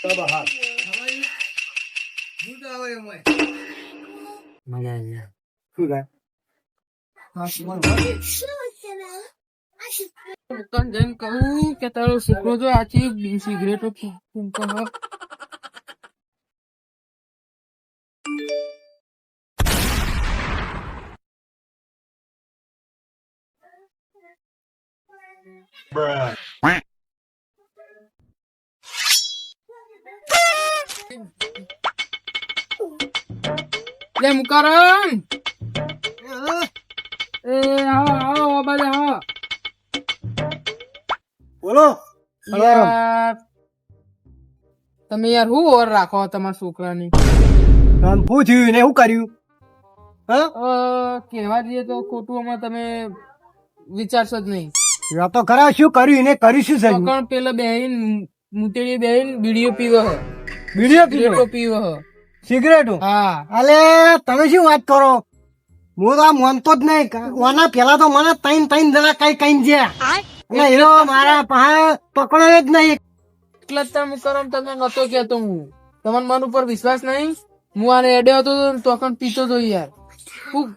બહાર મજા આવી શું થાય? દુકાન જઈને કહું કે તારો છોકરો જો આછી સિગરેટો ફૂંકો હો. લે મુકારમ એ આવો બાજુ આવો. બોલો. યાર તમે યાર હું ઓર રાખો તમારા છોકરાની. આમ શું થયું ને શું કર્યું? હા કહેવા જઈએ તો ખોટું આમાં તમે વિચારશો જ નહીં. આ તો ખરા શું કર્યું એને કર્યું શું છે? પકડ પેલા બેહીન મુતેડી બેહીન બીડીઓ પીવો હ. વિડીયો સિગરેટો પીવો હ. સિગરેટો? હા અલે તમે શું વાત કરો? હું તો આ માનતો જ નહીં. ઓના પેલા તો મને ત્રણ જણા કઈ જ્યાં અને હીરો મારા પાસે પકડો જ નહીં. એટલે જ તમે કરમ તમે નતો કેતો હું. તમારા મન ઉપર વિશ્વાસ નહીં? હું આને એડ્યો હતો તો પણ પીતો તો યાર. હું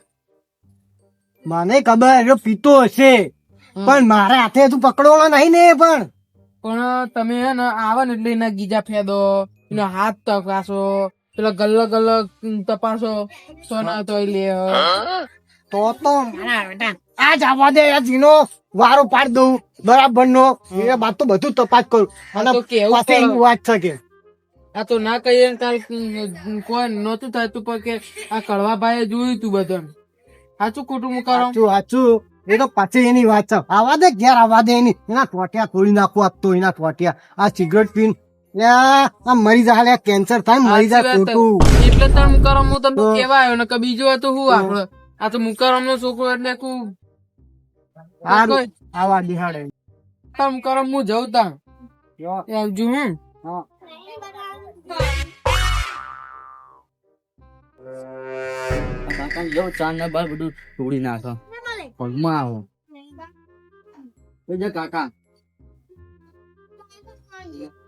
મને ખબર એ પીતો હશે પણ મારા હાથે તું પકડવાનો નહીં ને. પણ તમે હે ને આવે ને એટલે એના ગીજા ફેદો, એનો હાથ તપાસો, પેલા ગલ્લો તપાસો, સોના તો લે. તો મારા બેટા આ જવા દે. આ જીનો વારો પાડ દઉં બરાબર નો. એ બાદ તો બધું તપાસ કરું. અને તો કેવું પાસે પડે. એવી વાત છે કે આ તો ના કહીએ ને તાર કોઈ નતું થતું પણ કે આ કડવા ભાઈએ જોયું તું બધું. સાચું ખોટું હું કરો? સાચું. એ તો પછી એની વાત છે. આવા દે ઘેર આવા દે એની. એના ટોટિયા તોડી નાખું આપતો એના ટોટિયા. આ સિગરેટ પીન આ મરી જાય કેન્સર થાય મરી જાય ખોટું. એટલે તો મુકારમ હું તમને કેવા આવ્યો ને કે બીજું હતું શું આપડે. આ તો મુકારમ નો છોકરો એટલે સારું આવા દિહાડે. મુકારમ હું જઉં તા આવજો. હું ચાંદ ના બાર બધું તોડી નાખો. પગમાં આવો કાકા.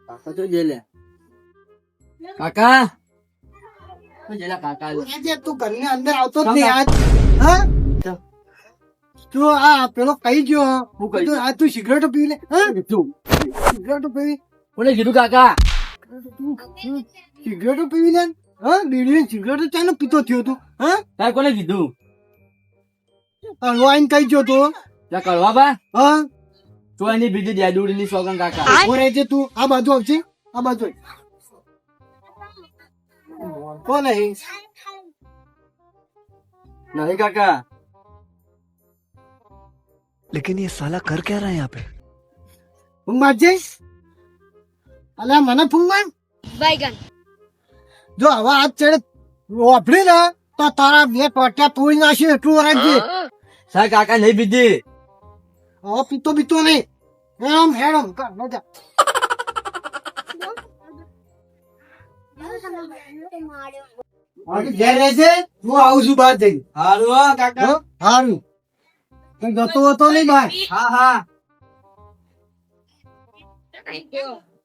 કાકા તો જેલે કાકા કાકા આજે તું ઘરની અંદર આવતો જ નહીં આજ. હા તું આ પેલો કઈ ગયો? હું કહી તું આ તું સિગરેટો પી લે. હા સિગરેટો પીવી? કોને કીધું કાકા? સિગરેટો પીવી લે? હા બીડી સિગરેટો ચાલો પીતો થયો તું? હા તારે કોને કીધું? હલવાઈને કઈ ગયો તું? ત્યાં કરવા બા હા તો એની બીજી ડેડુડી ની સોગન કાકા. ઓરે જે તું આ બાજુ આવશે. આ બાજુ આવ. કોણ નહીં? નહીં કાકા. लेकिन ये साला कर क्या रहा है यहाँ पे? ફૂંક મારજે. અલ્યા મને ફૂંક માર. જો હવે હાથ ચડે વાપરી ને તો તારા બે ટોટિયા તોડી નાખી. એટલું વરાજે. સાહેબ કાકા નહીં બીજી. હવે પીતો નહીં. હેડમ હેડમ કર મજા. ઘેર રહેજે. હું આવું છું બહાર જઈ. હારું હો કાકા. સારું કઈ જતો હતો નહીં બહાર. હા હા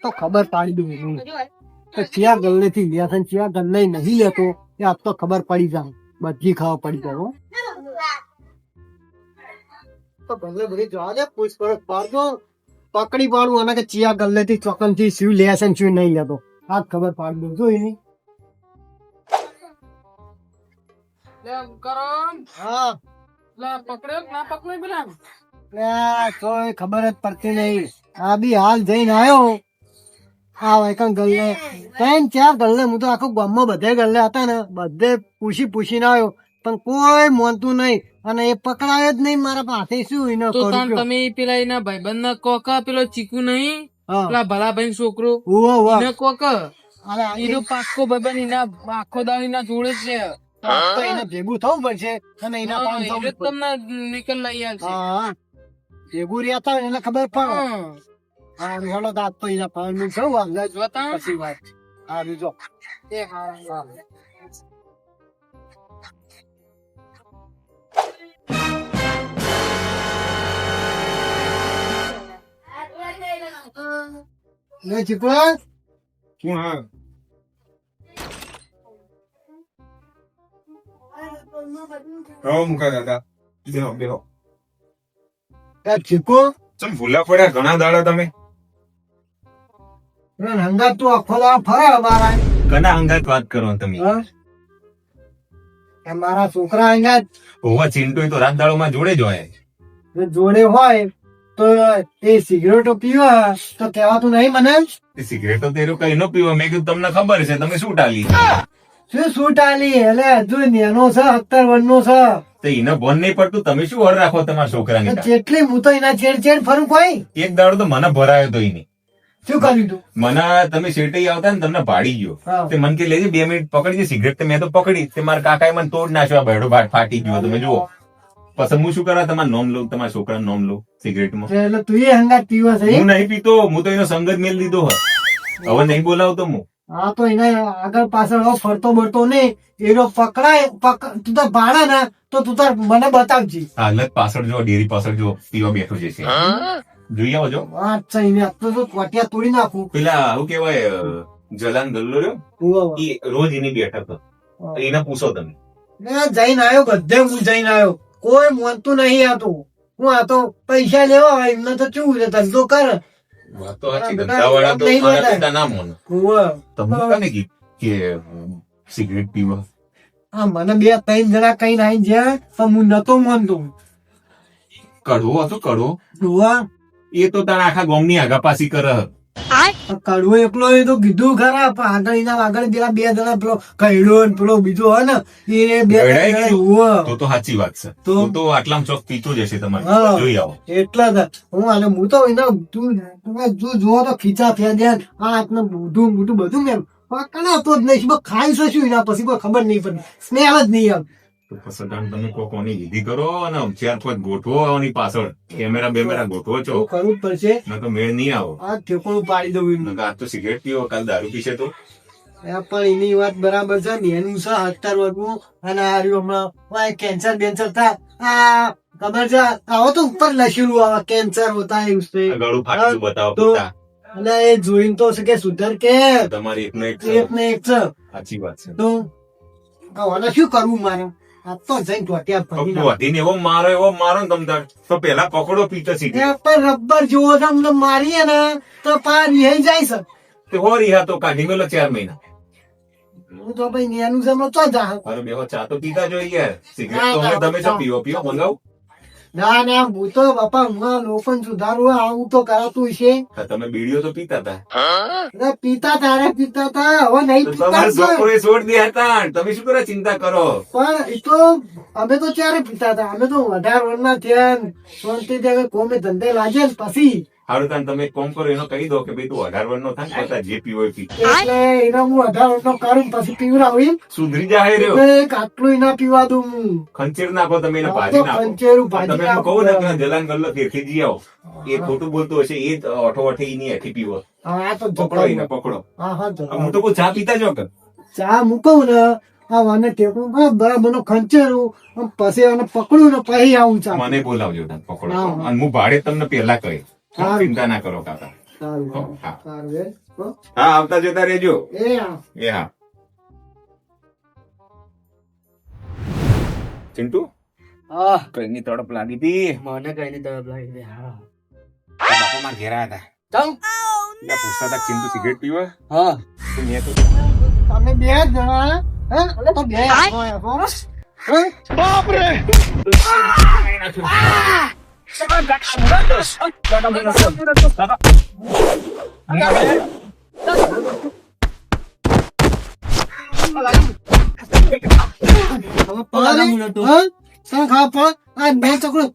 તો ખબર પાડી દઉં હું કે ચિયા ગલ્લે થી લ્યા છે ચિયા ગલ્લે નહીં લેતો. એ આજ તો ખબર પડી જાય. બધી ખાવા પડી જાય. હો તો ગલ્લે બધી જવા દે. પૂછપરછ પાડજો. પકડી પાડું અને કે ચિયા ગલ્લે થી ચોકન થી શું લે છે ને શું નહીં લેતો. આજ ખબર પાડી દઉં. જો એની લે કરમ હા લે પકડ્યો કે ના પકડ્યો પેલા? કોઈ ખબર જ પડતી નહીં. આ બી હાલ જઈને આવ્યો. આ વાયકન ગલ્લે 3-4 ગલ્લે. હું તો આખું ગામમાં બધે ગલ્લે હતા ને બધે પૂછીને આવ્યો પણ કોઈ માનતું નહીં. અને એ પકડાયો જ નહીં. મારા પાસે શું એને તો કરું કયો? તમે પેલા એના ભાઈબંધ ના કોકા પેલો ચીકુ નહીં હા. પેલા ભલા ભાઈ છોકરો ઉવ્વ, ઉવ્વ. એને કોક અરે એનો પાક્કો ભાઈબંધ એના આખો દાવ એના જોડે જ છે. તો એને ભેગું થવું પડશે અને એના હા, પાસે થવું એટલે જ પડશે. તમને નીકળ લઈ આવશે. હા ભેગું રહેતા હોય એને ખબર પડે. હા. હા હેલો દાંત તો એના પાસે જવું આગળ જોતા પછી વાત. હા બીજો એ હા હા. ને ચીકુડા હું હા મુકા દાદા બેહો બેહો ચીકુ ચમ ભૂલા પડ્યા ઘણા દાડા તમે હંગાત તું આખો દાડો ફરે અમારા કના અંગાત વાત કરો તમે હા? એ મારા છોકરા હંગાત ઓવા ચિંટુ તો રાત દાડોમાં જોડે જ હોય જો જોડે હોય તો એ સિગરેટો પીવે તો કહેવાતું નહીં મને એ સિગરેટો તેરું કઈ ન પીવો મેં કીધું તમને ખબર છે તમે શું ટાલી શું ટાલી એટલે હજુ નેનો છે 17 વર્ષનો છે તો એને ભોન નહીં પડતું તમે શું વર રાખો તમારા છોકરાની જેટલી હું તો એના ચેડ ફરું કોઈ એક દાડો તો મને ભરાયો તો એની શું કર્યું તું મને તમે શેઠી આવતા ને તમને ભાડી ગયો હા. તે મન કે લેજે 2 મિનિટ પકડજે સિગરેટ તો મેં તો પકડી તે મારા કાકાએ મને તોડ નાખ્યો બેડો ભાટ ફાટી ગયો તમે જુઓ પછી હું શું કરવા તમારું નામ લઉં તમારા છોકરાનું નામ લઉં સિગરેટમાં એટલે તું એ હંગાત પીવા છે હું નહીં પીતો હું તો એનો સંગત મેલ દીધો હવે નહીં બોલાવતો હું હા તો એને આગળ પાછળ હવે ફરતો બરતો નહીં એનો પકડાય તું તો ભાડા ને તો તું તાર મને બતાવજી હાલત પાછળ જો ડેરી પાછળ જો પીવા બેઠો છે જોઈ આવો જો વાત છે એને આટલું તો કોટિયા તોડી નાખું પેલા શું કેવાય જલાન ગલ્લો રહ્યો ઉવા. એ રોજ એની બેઠક હતો એને પૂછો તમે મેં જઈને આવ્યો બધે હું જઈને આવ્યો કોઈ માનતું નહીં આતું હું આ તો પૈસા લેવા હોય એમને તો ચૂ છે ધંધો કર વાત તો સાચી ધંધાવાળા તો મારા પિતા ના મોને ઉવા. તમને કોને કીધું કે સિગરેટ પીવા હા મને 2-3 જણા કઈ નાઈ જ્યાં પણ હું નતો માનતો કડવો હતો કડવો ઉવા. એ તો તારા આખા ગામની આગાપાસી કરે કડવો એકલો એ તો કીધું ખરા પણ આગળ એના આગળ પેલા 2 જણા પેલો કઈડો ને પેલો બીજો હોય ને એ 2 ગયડાઈ જણા ગયું? ઉવા. તો સાચી વાત છે તો? તો આટલામાં ચોક પીતો જ હશે તમારે હા. જોઈ આવો એટલા જ હું અને હું તો એના તું જોવો તો ખીચા થયા દે આ હાથને બુઢું બુઢું બધું મેમ પકડાતો જ નહીં બસ ખાઈ છે શું એના પછી કોઈ ખબર નહીં પડે સ્મેલ જ નહીં આમ તો પછી તાણ તમે કોની વિધિ કરો અને 4-5 ગોઠવો આની પાછળ કેમેરા બેમેરા ગોઠવો છો તો કરવું જ પડશે ન તો મેળ નહીં આવો આ ઠેકોણું પાડી દઉં એનું. નકર આજ તો સિગરેટ પીવો કાલ દારૂ પીશે તો આ પણ એની વાત બરાબર છે ને એનું છે 17 વર્ષનું અને આ રહ્યું હમણાં કેન્સર બેન્સર થાય આ ખબર છે આવો તો ઉપર લખેલું આવે કેન્સર હોતા है उसपे આ ગળું ફાટેલું બતાવો તો- પૂરતા. અને એ જોઈને તો છે કે સુધર કે તમારી એકનો એક છે. એક ને એક છે સાચી વાત છે તો આને શું કરવું મારે આ તો જઈને ટોટિયા ભરી નાખું. વધીને એવો મારો ને તમ તાર તો પેલા પકડો પીતો સિગરેટ એ પણ રબર જેવો છે આમ તો મારીએ ને તો પાર રિહાઈ જાય છે તે હો રહ્યા તો કાઢી મેલો 4 મહિના હું તો ભાઈ નેનું છે તો જા અરે બેહો ચા તો પીતા જોઈએ સિગરેટ તો હવે તમે જો પીવો મંગાવો ના ના હું તો બાપા હું લોકોને સુધારવું આવું તો કરાતું છે હા, તમે બીડીઓ તો પીતા હતા પીતા તારે પીતા તા હવે નહીં તો પીતા તમારા છે. છોકરોએ છોડ દે હતા તમે શું કરે ચિંતા કરો પણ એ તો અમે તો ક્યારે પીતા હતા અમે તો 18 વર્ષના થયા ને શાંતિથી અમે કોમે ધંધે લાગે ને પછી હારું તાન તમે એક કામ કરો એનો કહી દો કે ભાઈ તું 18 વર્ષનો થાય ને બધા જે પીવો એ પી એટલે એના હું 18 વર્ષનો કરું ને પછી પીવડાવું એમ. સુધરી જાય રહ્યો એટલે એક આટલું ના પીવા દઉં હું. ખંચેર નાખો તમે એને આ ભાજી તો નાખો ખંચેરું ભાજી તમે એમ નાખો. કહો ને કે જલાન ગલ્લો ફેરખી જઈ આવો એ ખોટું બોલતો હશે એ ઓઠો ઓઠે એની હેઠી પીવો હા, આ તો પકડો એને પકડો હા હા જતા. હું તો કોઈ ચા પીતા જો કર ચા મૂકું ને આ વાને ટેકું બરાબર નો ખંચેરું આમ પછી આને પકડું ને પછી આવું ચા મને બોલાવજો તાન પકડો હા, હા. અને હું ભાડે તમને પેલા કહી સારું. ચિંતા ના કરો કાકા સારું હા. સારું હે. હો? હા આવતા જતા રહેજો એ હા. એ હા ચિંટુ હા કઈની તડપ લાગી હતી મને કઈ નહીં તરફ લાગી દે હા બાપા મારા ઘેર આવ્યા હતા ચાલ એટલે પૂછતા હતા ચિંટુ સિગરેટ પીવા હા તો મેં તો તમે 2 જણા હે એટલે તો 2 આવો હે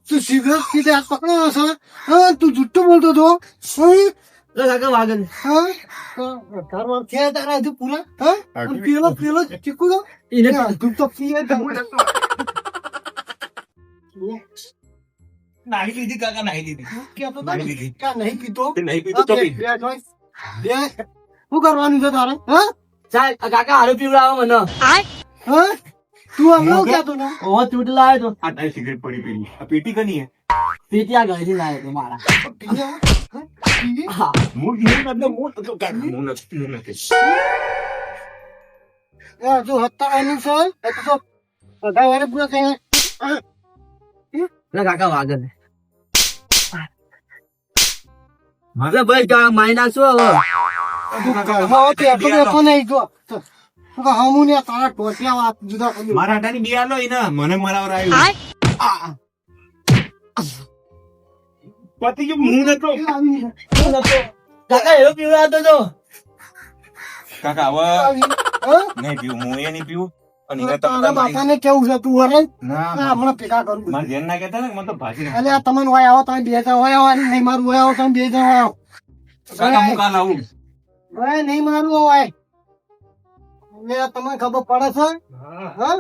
તું સિગરેટ પીધે હાથ પકડો છો હા તું જુઠ્ઠું બોલતો હતો ઘરમાં થયા તારા હજુ પૂરા હા અને પેલો ચીકુ તો એને તું તો પીએ નાહી લીધી કાકા નાહી લીધી કહેતો નાહી લીધી. ક્યાં નહીં પીતો નહીં પીધું તો પી શું કરવાનું છે તારે હા ચાલ કાકા હારું પીવડાવો મને હા તું હમણાં કહેતો ને ઓ ચૂંટ લાવ્યો તો આ તારી સિગરેટ પડી પેલી આ પેટી કની હે પીટિયા ગયેલી લાવ્યો તો મારા પીએ? હા? પીવી? હું નથી. એ હજુ 57 છે એ તો 18 વર્ષ પૂરા થયા. કાકા વાગે છે. હવે ભાઈ કા માઇના શું હવે ઘરમાં પેટો બેઠો નહીં જો. તો હમું ને તારા ટોટિયા વાત જુદા કરી. મારા આટાની બી આલો ઈ ને મને મરાવરાયું. પતિ ગયું હું નતો. કાકા એવો પીવા હતો તો કાકા હવે હા? નહીં પીવું, હું એ નહીં પીવું. અને એને તારા તમે બાપાને કેવું છે તું વરે ના હમણાં ભેગા કરું. મારે ધ્યાન ના કહેતા ને મને તો ભાજી નાખે. અલ્યા તમને હોય આવો તમે બે જણ હોય આવો નહીં મારું હોય આવો તમે બે જણ હોય આવો. કાકા હું કાલ આવું. હોય નહીં મારું હોય એટલે તમને ખબર પડે છે હા?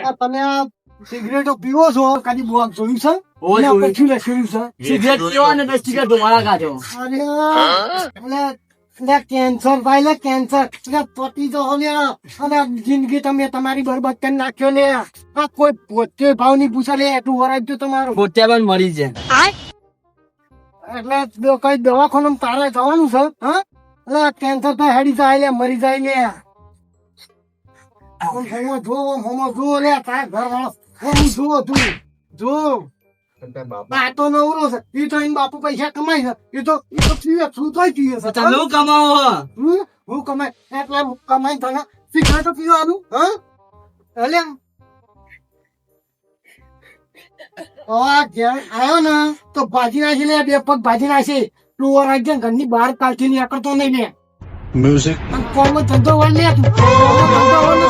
આ તમે આ સિગરેટો પીવો છો કદી બહુ જોયું છે ઓય એના જોયું. પછી લખ્યું છે સિગરેટ પીવા ને 10 સિગરેટ ધુમાડા કાઢો. અરે એટલે કેન્સર ભાઈ લે કેન્સર એટલે પતી જો લ્યા અને આ જિંદગી તમે તમારી બરબાદ કરી નાખ્યો લે આ કોઈ પોતે ભાવ ની પૂછે લે એટલું વરાજો તમારું પોતે પણ મરી છે. એટલે કઈ દવાખાનું તારે જવાનું છે હા એટલે કેન્સર તો હેડી જાય લે મરી જાય લે હોમો જો લે તારે ઘર વાળો હોમ જો તું જો આ તો નવરો છે એ તો એન બાપુ પૈસા કમાય છે એ તો પીવે શું તો પીવે છે તમે શું કમાવો હો? હું કમાય એટલે કમાઈ તને સિગરેટ પીવાનું હા એટલે ઘેર આવ્યો ને તો ભાજી નાખી લે બે પગ ભાજી નાખી તું રાજ્ય ઘરની બહાર કાલથી નીકળતો નહીં લે म्यूजिक કોમ ધંધો હોય લે તું ધંધો હોય ને